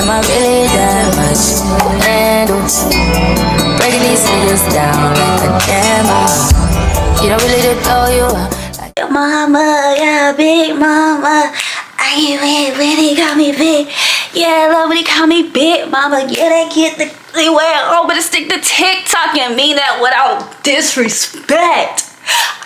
Am I really that much to handle? Breaking these niggas down like a camera. You don't really know you are. Like your mama, yeah, big mama. I really got me big. Yeah, I love when he call me big mama. Yeah, they get the way over to stick to TikTok and mean that without disrespect.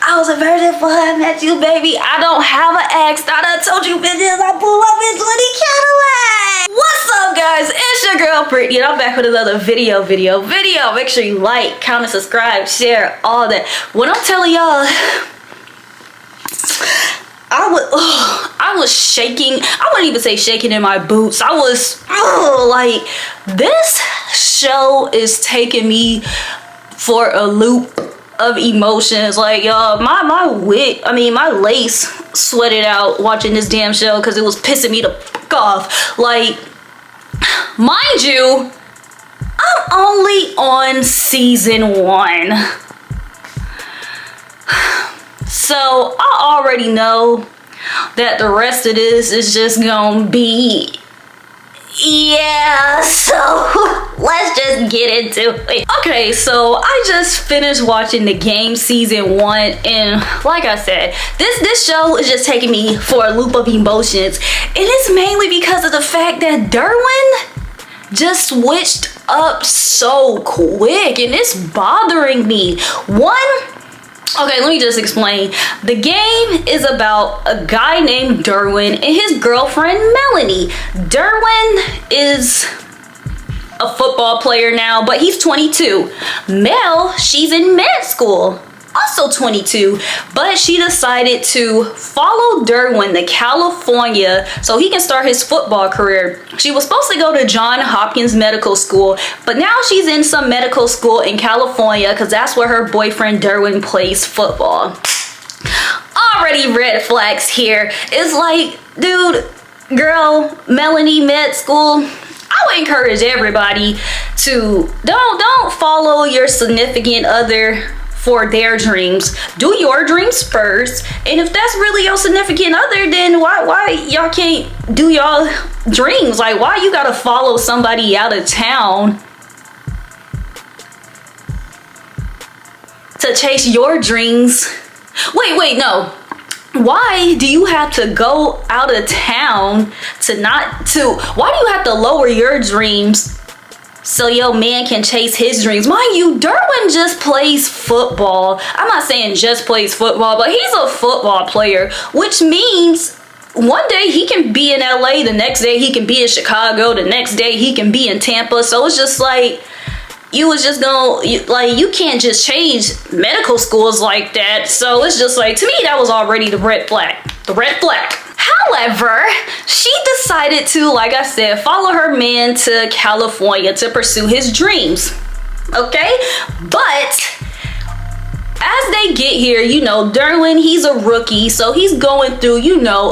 I was a virgin before I met you, baby. I don't have an ex. Thought I told you bitches I pull up in 20 Cadillac. What's up, guys? It's your girl Brittany, and I'm back with another video. Make sure you like, comment, subscribe, share, all that. What I'm telling y'all, I was shaking. I wouldn't even say shaking in my boots. I was like, this show is taking me for a loop of emotions. Like, y'all, my lace sweated out watching this damn show because it was pissing me the fuck off. Like, mind you, I'm only on season 1. So I already know that the rest of this is just gonna be, yeah, so let's just get into it. Okay, so I just finished watching The Game season 1, and like I said, this show is just taking me for a loop of emotions, and it's mainly because of the fact that Derwin just switched up so quick, and it's bothering me. Okay, let me just explain. The Game is about a guy named Derwin and his girlfriend Melanie. Derwin is a football player now, but he's 22. Mel, she's in med school, also 22, but she decided to follow Derwin to California so he can start his football career. She was supposed to go to Johns Hopkins Medical School, but now she's in some medical school in California because that's where her boyfriend Derwin plays football. Already red flags here. It's like, dude, girl, Melanie, med school. I would encourage everybody to don't follow your significant other for their dreams. Do your dreams first, and if that's really your significant other, then why y'all can't do y'all dreams? Like, why you gotta follow somebody out of town to chase your dreams? Wait, no. Why do you have to go out of town why do you have to lower your dreams so your man can chase his dreams? Mind you, Derwin just plays football. I'm not saying just plays football, but he's a football player, which means one day he can be in LA, the next day he can be in Chicago, the next day he can be in Tampa. So it's just like, you can't just change medical schools like that. So it's just like, to me, that was already the red flag. However, she decided to, like I said, follow her man to California to pursue his dreams. Okay? But as they get here, Derwin, he's a rookie, so he's going through,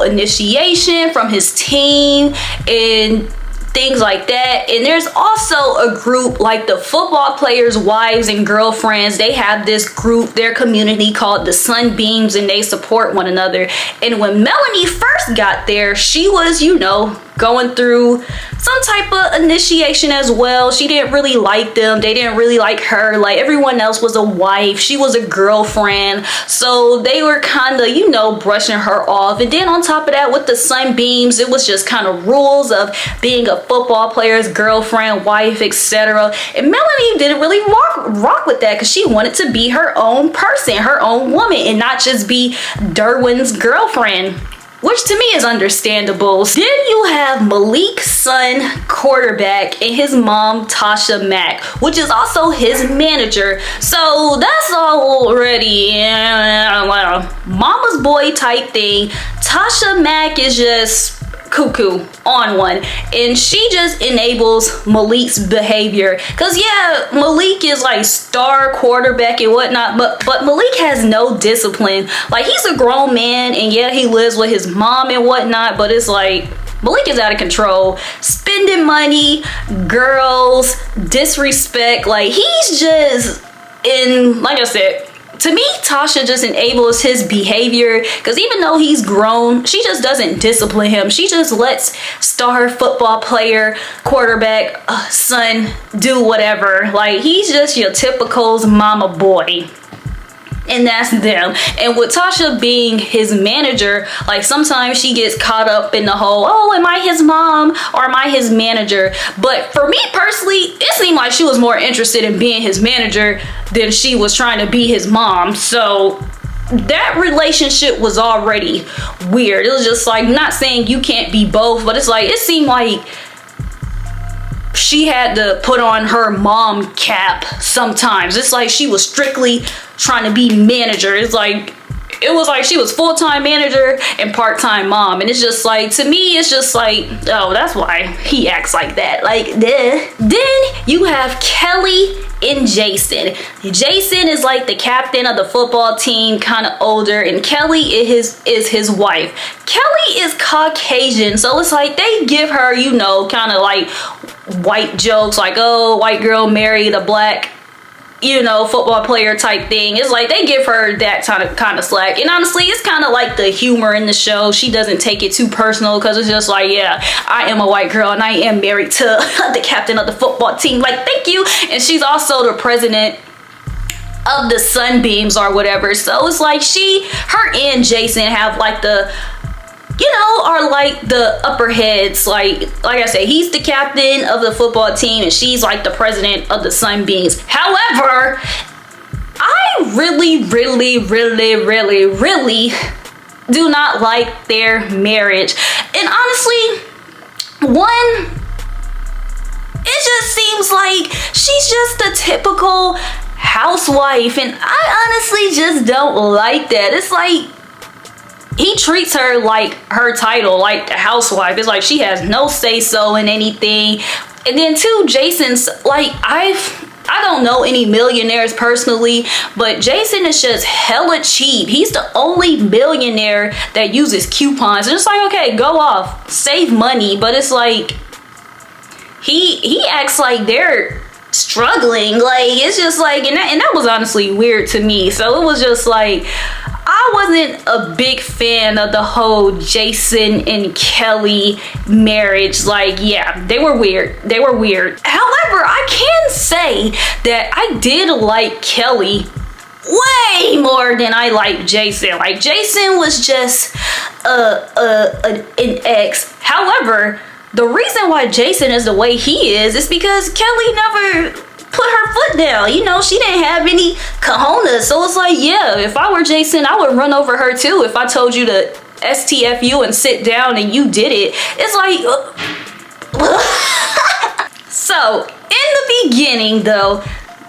initiation from his team and things like that. And there's also a group, like the football players' wives and girlfriends. They have this group, their community called the Sunbeams, and they support one another. And when Melanie first got there, she was, going through some type of initiation as well. She didn't really like them. They didn't really like her. Like, everyone else was a wife. She was a girlfriend. So they were kind of, brushing her off. And then on top of that, with the Sunbeams, it was just kind of rules of being a football player's girlfriend, wife, etc. And Melanie didn't really rock with that because she wanted to be her own person, her own woman, and not just be Derwin's girlfriend, which to me is understandable. Then you have Malik's son, quarterback, and his mom, Tasha Mack, which is also his manager. So that's already mama's boy type thing. Tasha Mack is just cuckoo on one, and she just enables Malik's behavior, because yeah, Malik is like star quarterback and whatnot, but Malik has no discipline. Like, he's a grown man, and yeah, he lives with his mom and whatnot, but it's like Malik is out of control, spending money, girls, disrespect. Like, he's just in, like I said, to me, Tasha just enables his behavior, because even though he's grown, she just doesn't discipline him. She just lets star football player, quarterback, son do whatever. Like, he's just your typical mama boy. And that's them. And with Tasha being his manager, like, sometimes she gets caught up in the whole, oh, am I his mom or am I his manager? But for me personally, it seemed like she was more interested in being his manager than she was trying to be his mom. So that relationship was already weird. It was just like, not saying you can't be both, but it's like, it seemed like she had to put on her mom cap sometimes. It's like she was strictly trying to be manager. It was like she was full-time manager and part-time mom. And it's just like, to me, it's just like, oh, that's why he acts like that. Like, duh. Then you have Kelly and Jason. Jason is like the captain of the football team, kind of older, and Kelly is his wife. Kelly is Caucasian, so it's like they give her, you know, kind of like white jokes, like, oh, white girl married a black, you know, football player type thing. It's like they give her that kind of slack. And honestly, it's kind of like the humor in the show. She doesn't take it too personal, because it's just like, yeah, I am a white girl and I am married to the captain of the football team. Like, thank you. And she's also the president of the Sunbeams or whatever. So it's like her and Jason have like the, you know, are like the upper heads. Like I said, he's the captain of the football team and she's like the president of the Sunbeams. However, I really do not like their marriage. And honestly, one, it just seems like she's just a typical housewife, and I honestly just don't like that. It's like, he treats her like her title, like the housewife. It's like she has no say-so in anything. And then too, Jason's like, I don't know any millionaires personally, but Jason is just hella cheap. He's the only millionaire that uses coupons. And it's like, okay, go off, save money. But it's like, he acts like they're struggling. Like, it's just like, and that was honestly weird to me. So it was just like, I wasn't a big fan of the whole Jason and Kelly marriage. Like, yeah, they were weird. However, I can say that I did like Kelly way more than I liked Jason. Like, Jason was just an ex. However, the reason why Jason is the way he is because Kelly never put her foot down. You know, she didn't have any cojones. So it's like, yeah, if I were Jason, I would run over her too. If I told you to STFU and sit down and you did it, it's like, so in the beginning though,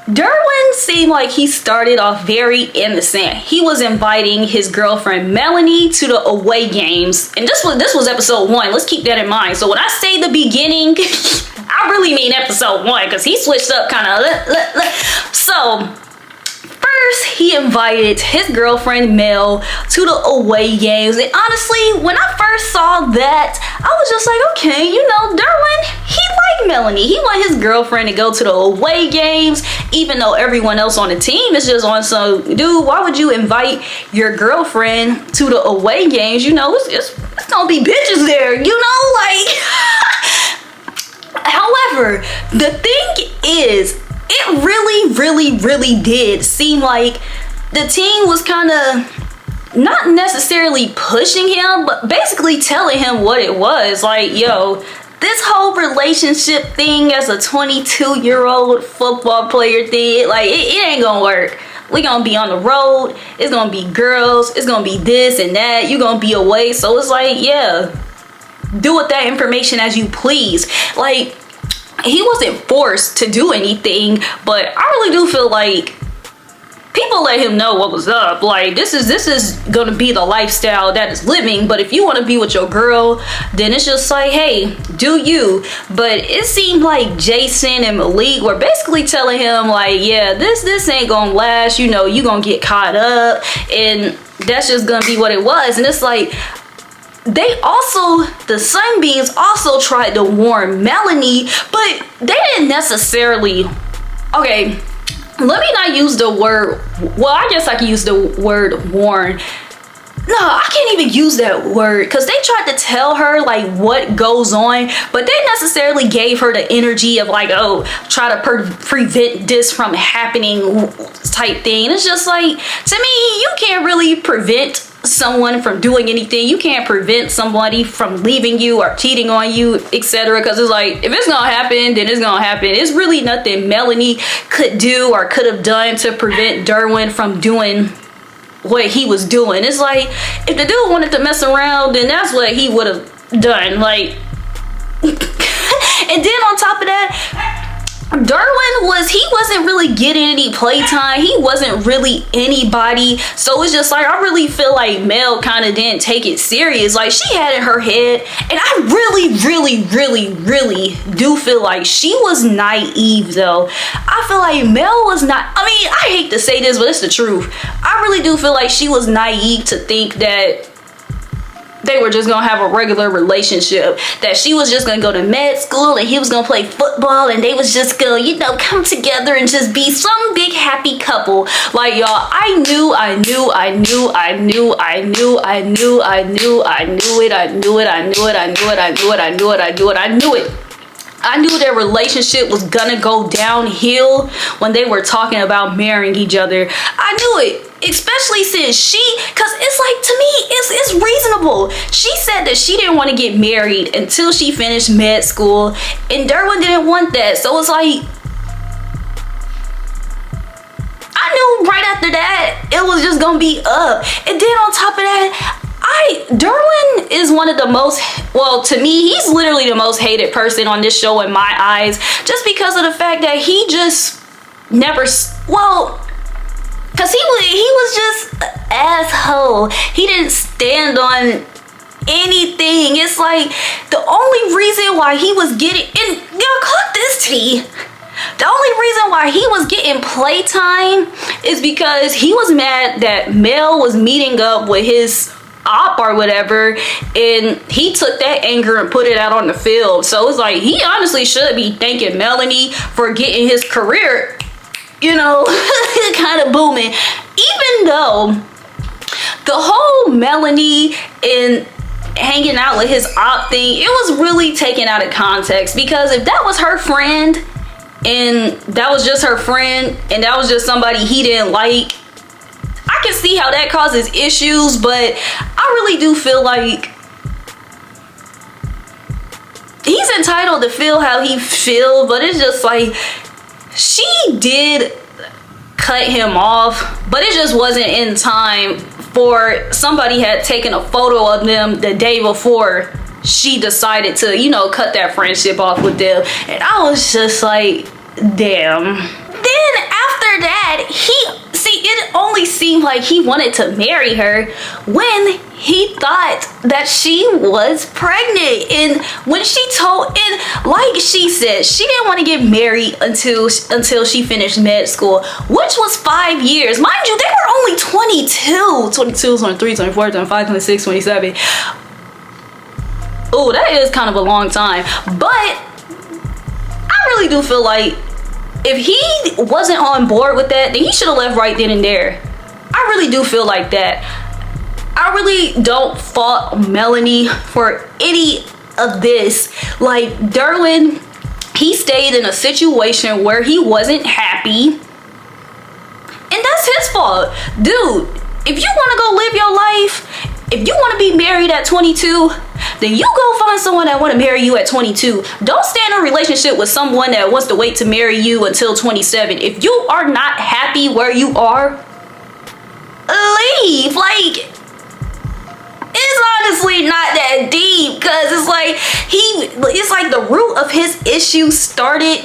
Derwin seemed like he started off very innocent. He was inviting his girlfriend Melanie to the away games, and this was episode 1. Let's keep that in mind. So when I say the beginning, I really mean episode 1, because he switched up kind of. So first, he invited his girlfriend Mel to the away games, and honestly, when I first saw that, I was just like, okay, you know, Derwin, he liked Melanie. He wanted his girlfriend to go to the away games, even though everyone else on the team is just on some, dude, why would you invite your girlfriend to the away games? You know, it's gonna be bitches there, you know, like. However, the thing is, it really did seem like the team was kind of not necessarily pushing him, but basically telling him what it was. Like, yo, this whole relationship thing as a 22-year-old football player thing, like, it ain't gonna work. We gonna be on the road, it's gonna be girls, it's gonna be this and that, you gonna be away. So it's like, yeah, do with that information as you please. Like, he wasn't forced to do anything, but I really do feel like people let him know what was up. Like, this is gonna be the lifestyle that is living, but if you want to be with your girl, then it's just like, hey, do you. But it seemed like Jason and Malik were basically telling him like, yeah, this ain't gonna last, you know, you gonna get caught up, and that's just gonna be what it was. And it's like, the Sunbeams also tried to warn Melanie, but they didn't necessarily, okay, let me not use the word, well, I guess I can use the word warn. No, I can't even use that word, because they tried to tell her like what goes on, but they necessarily gave her the energy of like, oh, try to prevent this from happening type thing. It's just like, to me, you can't really prevent someone from doing anything. You can't prevent somebody from leaving you or cheating on you, etc. Because it's like, if it's gonna happen, then it's gonna happen. It's really nothing Melanie could do or could have done to prevent Derwin from doing what he was doing. It's like, if the dude wanted to mess around, then that's what he would have done. Like, and then on top of that, Derwin wasn't really getting any playtime. He wasn't really anybody. So it's just like, I really feel like Mel kind of didn't take it serious. Like, she had in her head, and I really do feel like she was naive though. I feel like Mel was not, I mean, I hate to say this, but it's the truth. I really do feel like she was naive to think that they were just gonna have a regular relationship, that she was just gonna go to med school and he was gonna play football and they was just gonna, you know, come together and just be some big happy couple. Like, y'all, I knew it. I knew their relationship was gonna go downhill when they were talking about marrying each other. I knew it, especially since cause it's like, to me, it's reasonable. She said that she didn't want to get married until she finished med school, and Derwin didn't want that. So it's like, I knew right after that it was just gonna be up. And then on top of that, Derwin is one of the most, well, to me, he's literally the most hated person on this show in my eyes, just because of the fact that he just never, well, because he was just an asshole. He didn't stand on anything. It's like, the only reason why he was getting, and y'all caught this tea, the only reason why he was getting playtime is because he was mad that Mel was meeting up with his op or whatever, and he took that anger and put it out on the field. So it's like, he honestly should be thanking Melanie for getting his career, you know, kind of booming. Even though the whole Melanie and hanging out with his op thing, it was really taken out of context, because if that was her friend and that was just her friend and that was just somebody he didn't like, I can see how that causes issues. But I really do feel like he's entitled to feel how he feels, but it's just like, she did cut him off, but it just wasn't in time for, somebody had taken a photo of them the day before she decided to, you know, cut that friendship off with them. And I was just like, damn. Then after that, it only seemed like he wanted to marry her when he thought that she was pregnant. And when she told, and like she said, she didn't want to get married until she finished med school, which was 5 years. Mind you, they were only 22, 23, 24, 25, 26, 27. Oh, that is kind of a long time. But I really do feel like, if he wasn't on board with that, then he should have left right then and there. I really do feel like that. I really don't fault Melanie for any of this. Like, Derwin, he stayed in a situation where he wasn't happy, and that's his fault. Dude, if you want to go live your life, if you want to be married at 22, then you go find someone that want to marry you at 22. Don't stay in a relationship with someone that wants to wait to marry you until 27. If you are not happy where you are, leave. Like, it's honestly not that deep, because it's like the root of his issue started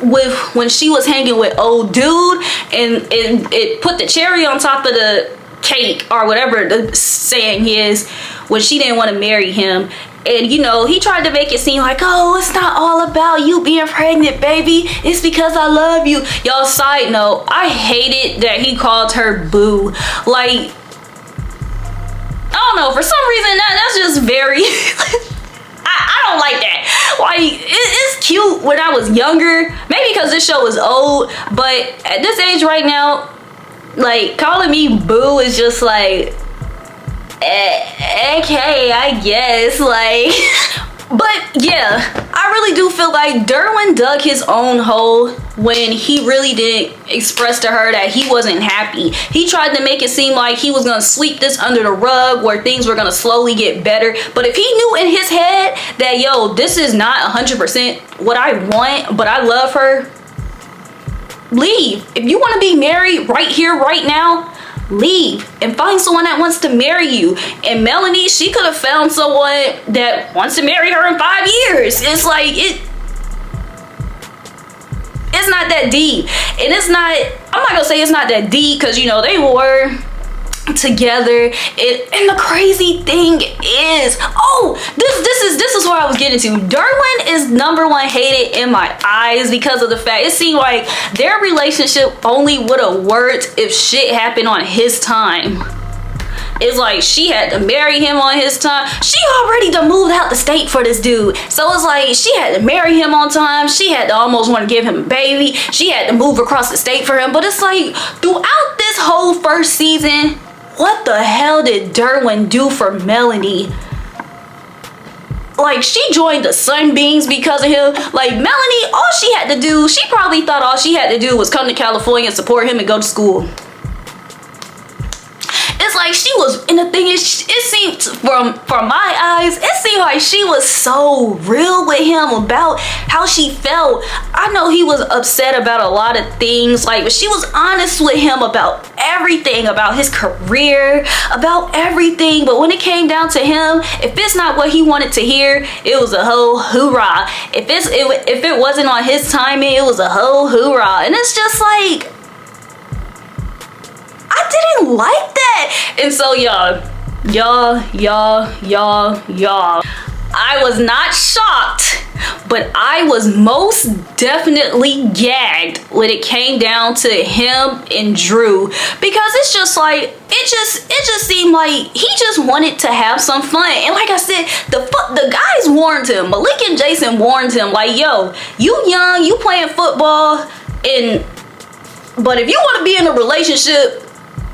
with when she was hanging with old dude, and it put the cherry on top of the cake, or whatever the saying is, when she didn't want to marry him. And you know, he tried to make it seem like, oh, it's not all about you being pregnant, baby, it's because I love you. Y'all, side note, I hated that he called her boo. Like, I don't know, for some reason that's just very I don't like that. Like, it's cute when I was younger. Maybe because this show is old, but at this age right now, like, calling me boo is just like, okay, I guess, like. But yeah, I really do feel like Derwin dug his own hole when he really didn't express to her that he wasn't happy. He tried to make it seem like he was gonna sweep this under the rug, where things were gonna slowly get better. But if he knew in his head that, yo, this is not 100% what I want, but I love her, leave. If you want to be married right here, right now, leave and find someone that wants to marry you. And Melanie, she could have found someone that wants to marry her in 5 years. It's like, it's not that deep. And it's not, I'm not gonna say it's not that deep, because, you know, they were together. And the crazy thing is, this is where I was getting to. Derwin is #1 hated in my eyes because of the fact it seemed like their relationship only would have worked if shit happened on his time. It's like she had to marry him on his time. She already done moved out the state for this dude. So it's like she had to marry him on time. She had to almost want to give him a baby. She had to move across the state for him. But it's like, throughout this whole first season, what the hell did Derwin do for Melanie? Like, she joined the Sunbeams because of him. Like, Melanie, all she had to do, she probably thought all she had to do was come to California and support him and go to school. It's like she was, and the thing is, it seemed from my eyes, it seemed like she was so real with him about how she felt. I know he was upset about a lot of things, like, but she was honest with him about everything, about his career, about everything. But when it came down to him, if it's not what he wanted to hear, it was a whole hoorah. If it wasn't on his timing, it was a whole hoorah. And it's just like, I didn't like that. And so y'all, I was not shocked, but I was most definitely gagged when it came down to him and Drew, because it's just like, it just seemed like he just wanted to have some fun. And like I said, the guys warned him. Malik and Jason warned him, like, yo, you young, you playing football, but if you want to be in a relationship,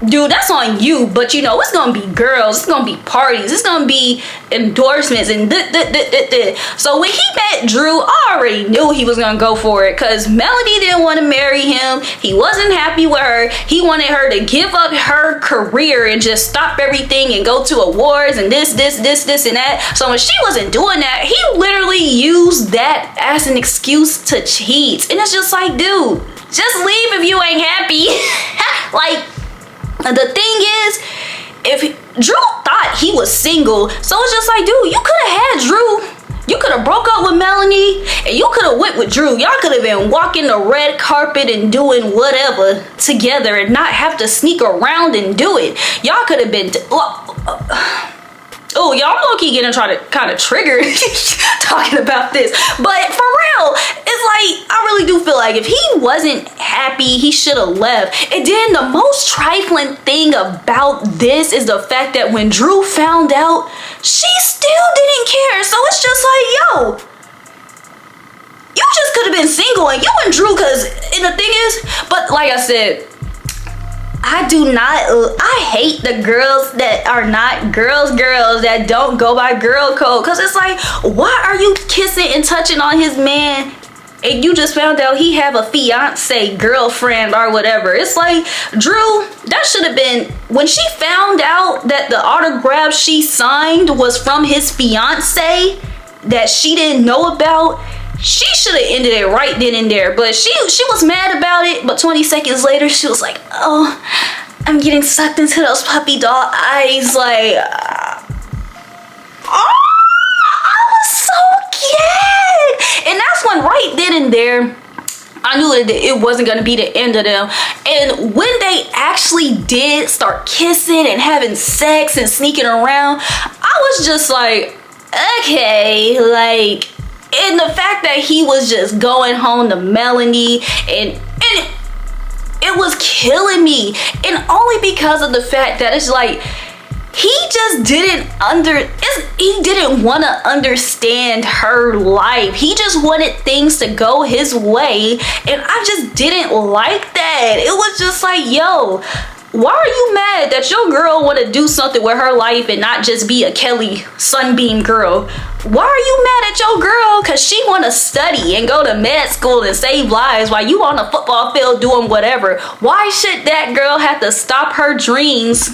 dude, that's on you. But you know, it's gonna be girls, it's gonna be parties, it's gonna be endorsements and So when he met Drew, I already knew he was gonna go for it, because Melody didn't want to marry him. He wasn't happy with her. He wanted her to give up her career and just stop everything and go to awards and this and that. So when she wasn't doing that, he literally used that as an excuse to cheat. And it's just like, dude, just leave if you ain't happy. Like, the thing is, if Drew thought he was single, so it's just like, dude, you could have had Drew. You could have broke up with Melanie and you could have went with Drew. Y'all could have been walking the red carpet and doing whatever together and not have to sneak around and do it. Y'all could have been oh, y'all low-key getting try to kind of trigger talking about this. But for real, it's like, I really do feel like if he wasn't happy, he should have left. And then the most trifling thing about this is the fact that when Drew found out, she still didn't care. So it's just like, yo, you just could have been single and you and Drew, and the thing is, but like I said, I hate the girls that are not girls that don't go by girl code, because it's like, why are you kissing and touching on his man and you just found out he have a fiance, girlfriend, or whatever? It's like, Drew, that should have been, when she found out that the autograph she signed was from his fiance that she didn't know about, she should have ended it right then and there. But she was mad about it, but 20 seconds later she was like, oh, I'm getting sucked into those puppy dog eyes. Like, oh, I was so gagged. And that's when right then and there I knew that it wasn't going to be the end of them. And when they actually did start kissing and having sex and sneaking around, I was just like, okay, like, and the fact that he was just going home to Melanie and it was killing me. And only because of the fact that it's like, he just he didn't want to understand her life. He just wanted things to go his way, and I just didn't like that. It was just like, yo, why are you mad that your girl want to do something with her life and not just be a Kelly Sunbeam girl? Why are you mad at your girl because she want to study and go to med school and save lives while you on the football field doing whatever? Why should that girl have to stop her dreams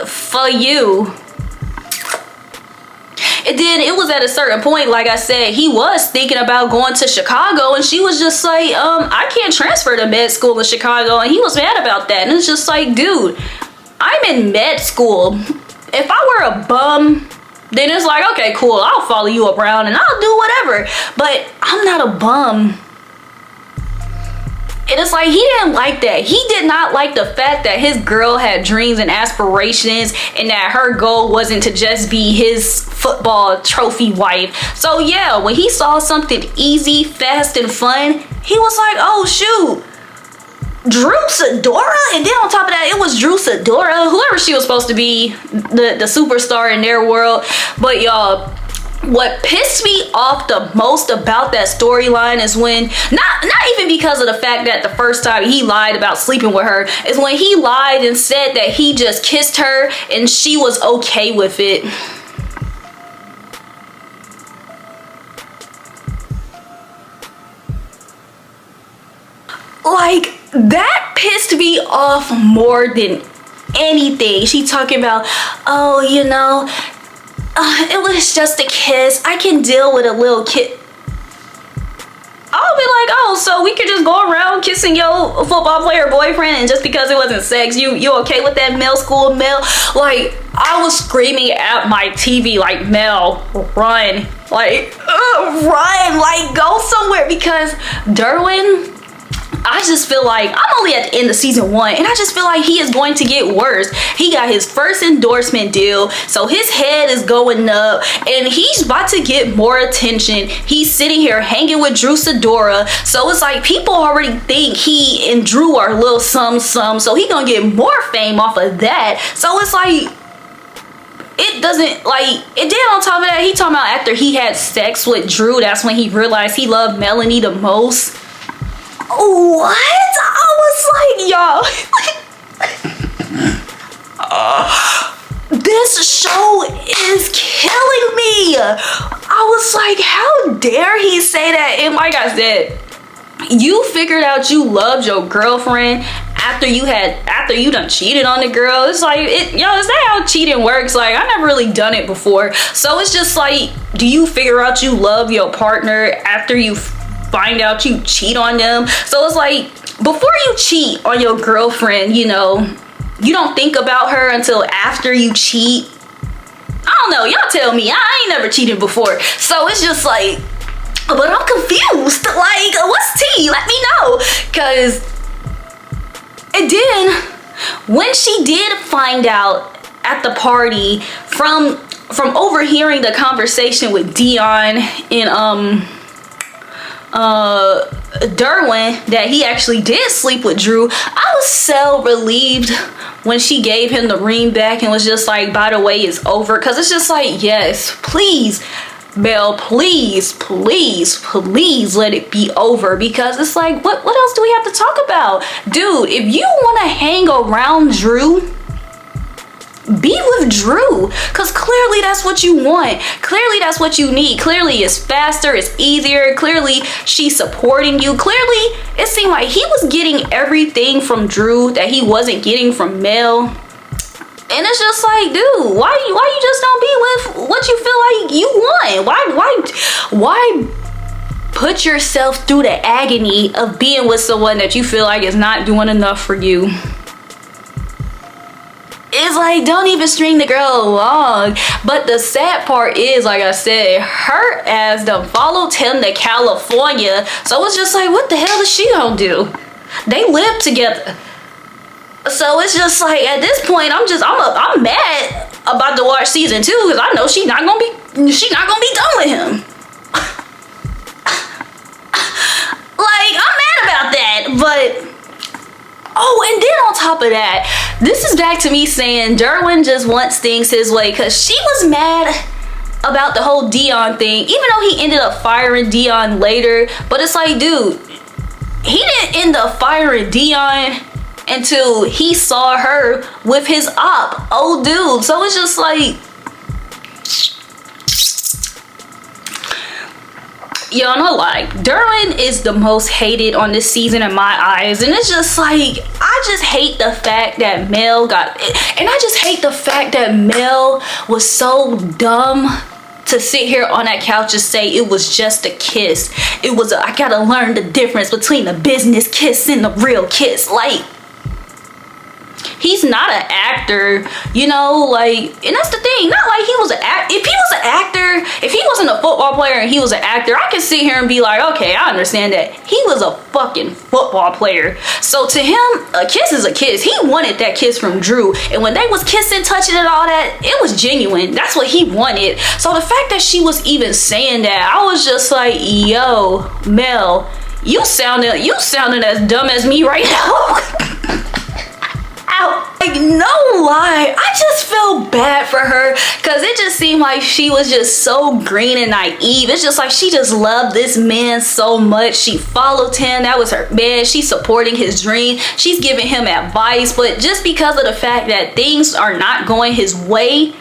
for you? And then it was at a certain point, like I said, he was thinking about going to Chicago, and she was just like, I can't transfer to med school in Chicago, and he was mad about that. And it's just like, dude, I'm in med school. If I were a bum, then it's like, okay, cool, I'll follow you around and I'll do whatever. But I'm not a bum. And it's like, he didn't like that. He did not like the fact that his girl had dreams and aspirations, and that her goal wasn't to just be his football trophy wife. So yeah, when he saw something easy, fast, and fun, he was like, oh shoot, Drew Sidora? And then on top of that, it was Drew Sidora, whoever she was supposed to be, the superstar in their world. But y'all, what pissed me off the most about that storyline is when, not even because of the fact that the first time he lied about sleeping with her, is when he lied and said that he just kissed her and she was okay with it. Like, that pissed me off more than anything. She talking about, oh, you know, it was just a kiss. I can deal with a little kiss. I'll be like, oh, so we could just go around kissing your football player boyfriend, and just because it wasn't sex, you okay with that, Mel School Mel? Like, I was screaming at my TV like, Mel, run. Like, run. Like, go somewhere. Because Derwin, I just feel like, I'm only at the end of season 1, and I just feel like he is going to get worse. He got his first endorsement deal, so his head is going up, and he's about to get more attention. He's sitting here hanging with Drew Sidora, so it's like people already think he and Drew are a little some, so he gonna get more fame off of that. So it's like, it doesn't, like, and then on top of that, he talking about after he had sex with Drew, that's when he realized he loved Melanie the most. What? I was like, y'all, this show is killing me. I was like, how dare he say that? And like I said, you figured out you loved your girlfriend after you done cheated on the girl. It's like, is that how cheating works? Like, I never really done it before. So it's just like, do you figure out you love your partner after you find out you cheat on them? So it's like, before you cheat on your girlfriend, you know, you don't think about her until after you cheat. I don't know, y'all tell me. I ain't never cheated before, so it's just like, but I'm confused. Like, what's tea? Let me know. Cause, and then when she did find out at the party from overhearing the conversation with Dion and Derwin, that he actually did sleep with Drew, I was so relieved when she gave him the ring back and was just like, by the way, it's over. Because it's just like, yes, please, Mel, please let it be over. Because it's like, what else do we have to talk about? Dude, if you want to hang around Drew, be with Drew, because clearly that's what you want. Clearly that's what you need. Clearly it's faster, it's easier. Clearly she's supporting you. Clearly it seemed like he was getting everything from Drew that he wasn't getting from Mel. And it's just like, dude, why you just don't be with what you feel like you want? Why put yourself through the agony of being with someone that you feel like is not doing enough for you? It's like, don't even string the girl along. But the sad part is, like I said, her ass done followed him to California. So it's just like, what the hell is she gonna do? They live together. So it's just like, at this point, I'm mad about to watch season 2, because I know she's not gonna be done with him. Like, I'm mad about that. But oh, and then on top of that, this is back to me saying Derwin just wants things his way, because she was mad about the whole Dion thing, even though he ended up firing Dion later. But it's like, dude, he didn't end up firing Dion until he saw her with his old dude. So it's just like, yo, no lie, Derwin is the most hated on this season in my eyes. And it's just like, I just hate the fact that Mel was so dumb to sit here on that couch and say it was just a kiss. I gotta learn the difference between a business kiss and the real kiss. Like, he's not an actor, you know, like, and that's the thing. Not like he was an actor. If he was an actor, if he wasn't a football player and he was an actor, I could sit here and be like, okay, I understand that. He was a fucking football player. So to him, a kiss is a kiss. He wanted that kiss from Drew. And when they was kissing, touching and all that, it was genuine. That's what he wanted. So the fact that she was even saying that, I was just like, yo, Mel, you sounded as dumb as me right now. Like, no lie, I just feel bad for her, because it just seemed like she was just so green and naive. It's just like she just loved this man so much. She followed him. That was her man. She's supporting his dream. She's giving him advice. But just because of the fact that things are not going his way,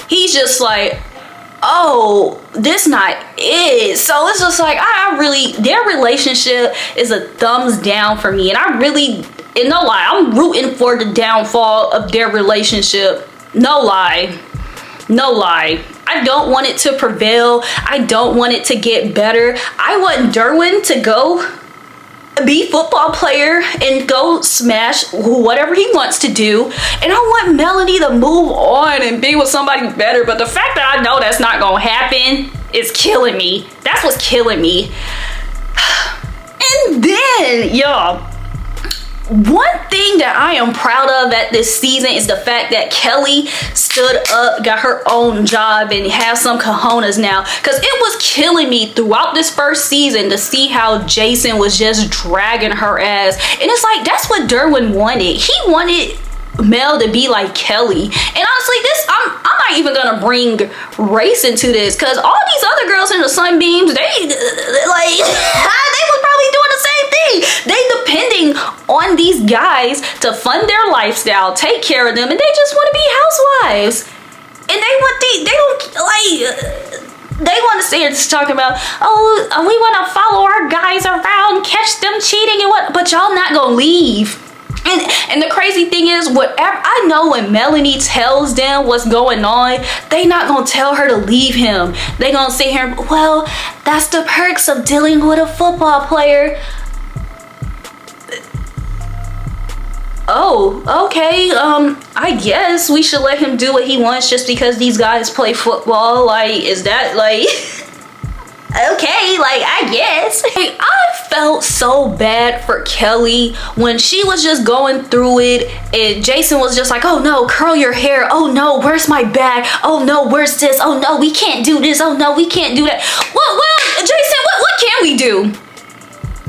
he's just like, oh, this not it. So it's just like, I really, their relationship is a thumbs down for me. And I really, and no lie, I'm rooting for the downfall of their relationship. No lie. No lie. I don't want it to prevail. I don't want it to get better. I want Derwin to go be football player and go smash whatever he wants to do. And I want Melanie to move on and be with somebody better. But the fact that I know that's not gonna happen is killing me. That's what's killing me. And then, y'all, one thing that I am proud of at this season is the fact that Kelly stood up, got her own job, and has some cojones now. Because it was killing me throughout this first season to see how Jason was just dragging her ass. And it's like, that's what Derwin wanted. He wanted Mel to be like Kelly. And honestly, I'm not even gonna bring race into this, because all these other girls in the Sunbeams, they like they was probably doing the same thing. They depending on these guys to fund their lifestyle, take care of them, and they just want to be housewives. And they want they want to sit here just talking about, oh, we want to follow our guys around, catch them cheating and what, but y'all not gonna leave. And the crazy thing is, whatever, I know when Melanie tells them what's going on, they not gonna tell her to leave him. They gonna sit here, well, that's the perks of dealing with a football player. Oh, okay, I guess we should let him do what he wants just because these guys play football. Like, is that like okay, like, I guess. Like, I felt so bad for Kelly when she was just going through it and Jason was just like, oh no, curl your hair. Oh no, where's my bag? Oh no, where's this? Oh no, we can't do this. Oh no, we can't do that. Well, Jason, what can we do?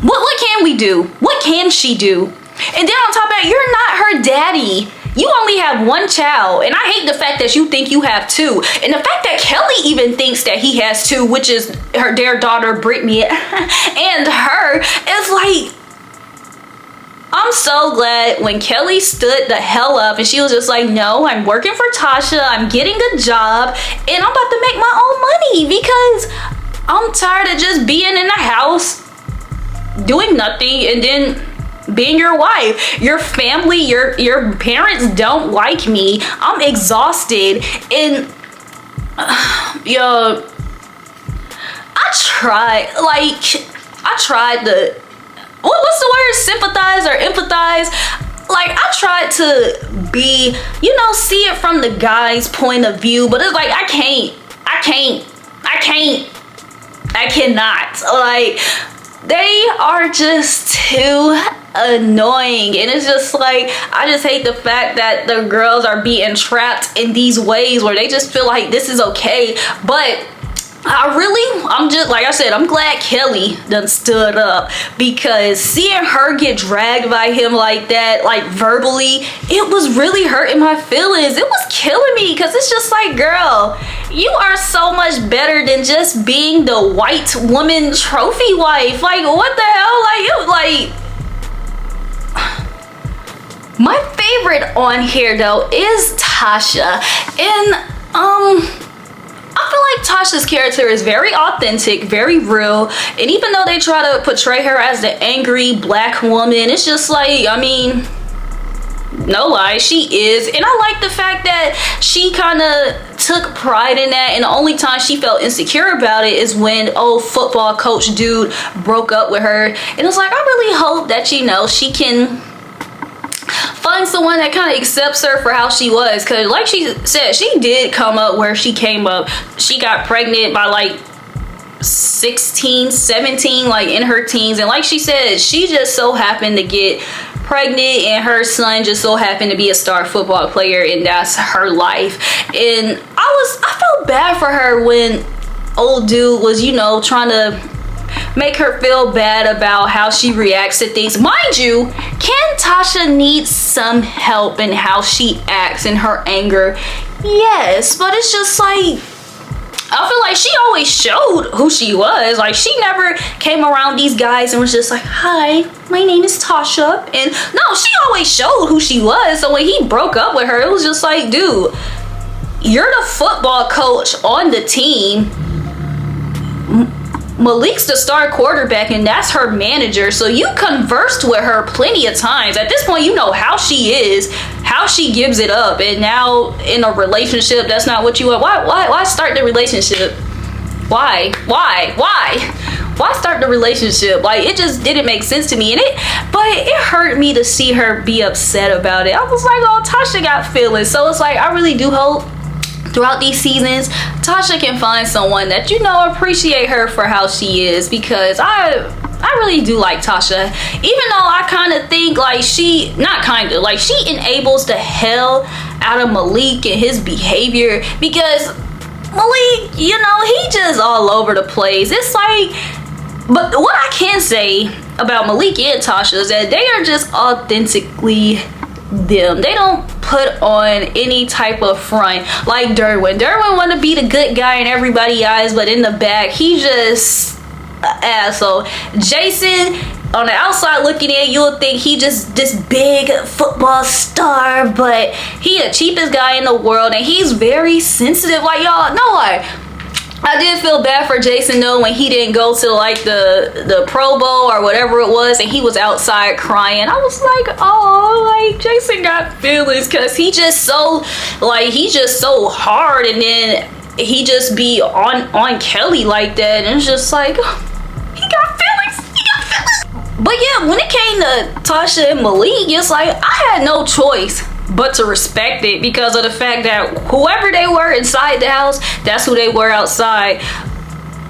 What can we do? What can she do? And then on top of that, you're not her daddy. You only have one child, and I hate the fact that you think you have two. And the fact that Kelly even thinks that he has two, which is their daughter Brittany and her, is like, I'm so glad when Kelly stood the hell up and she was just like, no, I'm working for Tasha, I'm getting a job, and I'm about to make my own money because I'm tired of just being in the house doing nothing and then being your wife. Your family, your parents don't like me. I'm exhausted. And yo, I tried to, what's the word, sympathize or empathize. Like, I tried to be, see it from the guy's point of view, but it's like, I cannot. Like, they are just too annoying, and it's just like, I just hate the fact that the girls are being trapped in these ways where they just feel like this is okay. But I really I'm just, like I said, I'm glad Kelly done stood up, because seeing her get dragged by him like that, like verbally, it was really hurting my feelings. It was killing me, because it's just like, girl, you are so much better than just being the white woman trophy wife. Like, what the hell? Like, it, like, my favorite on here though is Tasha, and I feel like Tasha's character is very authentic, very real, and even though they try to portray her as the angry black woman, it's just like, I mean, no lie, she is. And I like the fact that she kind of took pride in that, and the only time she felt insecure about it is when old football coach dude broke up with her. And it's like, I really hope that, you know, she can find someone that kind of accepts her for how she was, because like she said, she did come up where she came up. She got pregnant by like 16, 17, like in her teens, and like she said, she just so happened to get pregnant, and her son just so happened to be a star football player, and that's her life. And I felt bad for her when old dude was, you know, trying to make her feel bad about how she reacts to things. Mind you, can Tasha need some help in how she acts in her anger? Yes, but it's just like, I feel like she always showed who she was. Like, she never came around these guys and was just like, hi, my name is Tasha. And no, she always showed who she was. So when he broke up with her, it was just like, dude, you're the football coach on the team. Malik's the star quarterback, and that's her manager, so you conversed with her plenty of times. At this point, you know how she is, how she gives it up, and now in a relationship, that's not what you want. Why start the relationship? Why start the relationship? Like, it just didn't make sense to me, but it hurt me to see her be upset about it. I was like, oh, Tasha got feelings. So it's like, I really do hope throughout these seasons, Tasha can find someone that, you know, appreciate her for how she is, because I really do like Tasha, even though I kind of think like she enables the hell out of Malik and his behavior, because Malik, you know, he just all over the place. It's like, but what I can say about Malik and Tasha is that they are just authentically them. They don't put on any type of front like Derwin. Derwin want to be the good guy in everybody's eyes, but in the back, he just an asshole. Jason, on the outside looking in, you'll think he just this big football star, but he the cheapest guy in the world, and he's very sensitive. Like, y'all know, like, I did feel bad for Jason though when he didn't go to like the Pro Bowl or whatever it was, and he was outside crying. I was like, oh, like, Jason got feelings, because he just so, like, he's just so hard, and then he just be on Kelly like that, and it's just like, he got feelings. But yeah, when it came to Tasha and Malik, it's like, I had no choice but to respect it, because of the fact that whoever they were inside the house, that's who they were outside.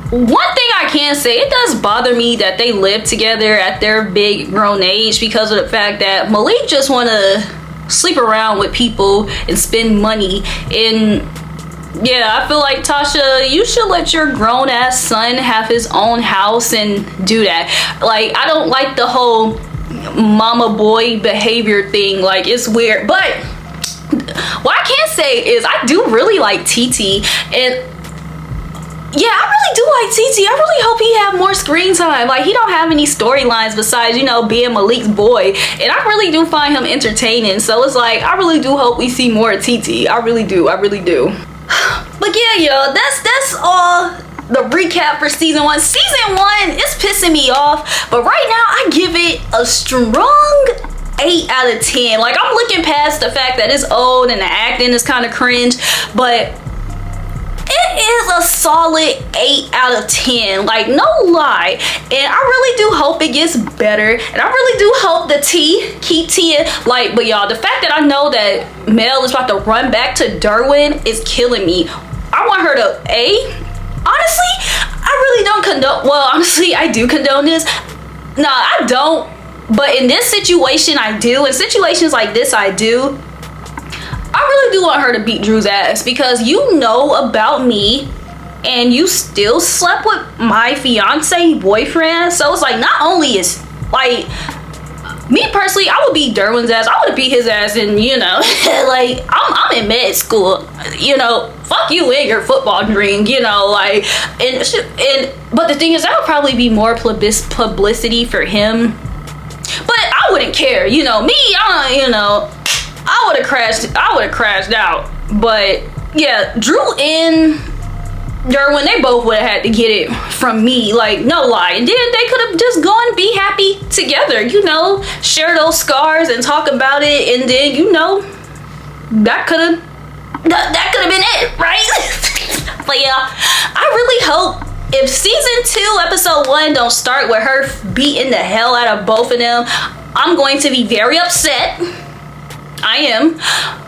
One thing I can say, it does bother me that they live together at their big grown age, because of the fact that Malik just want to sleep around with people and spend money. And yeah, I feel like, Tasha, you should let your grown ass son have his own house and do that. Like, I don't like the whole mama boy behavior thing. Like, it's weird. But what I can say is I do really like TT, and yeah, I really do like TT. I really hope he have more screen time. Like, he don't have any storylines besides, you know, being Malik's boy, and I really do find him entertaining. So it's like, I really do hope we see more of TT. I really do. But yeah, y'all, that's all the recap for season 1. Season 1 is pissing me off, but right now I give it a strong 8 out of 10. Like, I'm looking past the fact that it's old and the acting is kind of cringe, but it is a solid 8 out of 10. Like, no lie. And I really do hope it gets better, and I really do hope the tea keep teeing. Like, but y'all, the fact that I know that Mel is about to run back to Derwin is killing me. I want her to honestly, I really don't condone, well, honestly, I do condone this. No, I don't, but in this situation, I do. In situations like this, I do. I really do want her to beat Drew's ass, because you know about me and you still slept with my fiance boyfriend. So it's like, not only is like, me personally, I would beat Derwin's ass. I would beat his ass, and you know, like I'm in med school. You know, fuck you and your football dream. You know, like, and but the thing is, that would probably be more publicity for him. But I wouldn't care. You know, me, you know, I would have crashed out. But yeah, Drew and Derwin, they both would have had to get it from me, like, no lie. And then they could have just gone and be happy together, you know, share those scars and talk about it, and then, you know, that could have been it, right? But yeah, I really hope if season 2 episode 1 don't start with her beating the hell out of both of them, I'm going to be very upset. I am.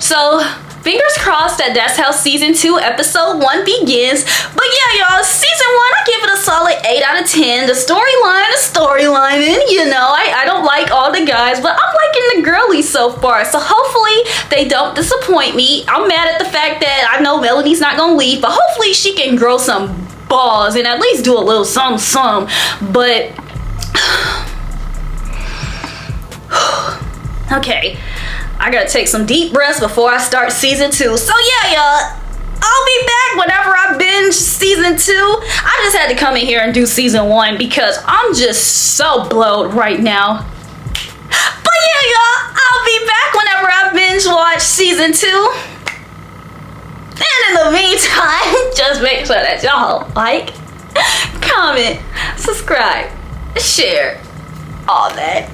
So fingers crossed that that's how season 2 episode 1 begins. But yeah, y'all, season 1, I give it a solid 8 out of 10. The storyline is storylining, you know. I don't like all the guys, but I'm liking the girlies so far. So hopefully they don't disappoint me. I'm mad at the fact that I know Melanie's not gonna leave, but hopefully she can grow some balls and at least do a little some. But okay, I gotta take some deep breaths before I start season 2. So yeah, y'all, I'll be back whenever I binge season 2. I just had to come in here and do season 1 because I'm just so blowed right now. But yeah, y'all, I'll be back whenever I binge watch season 2. And in the meantime, just make sure that y'all like, comment, subscribe, share, all that.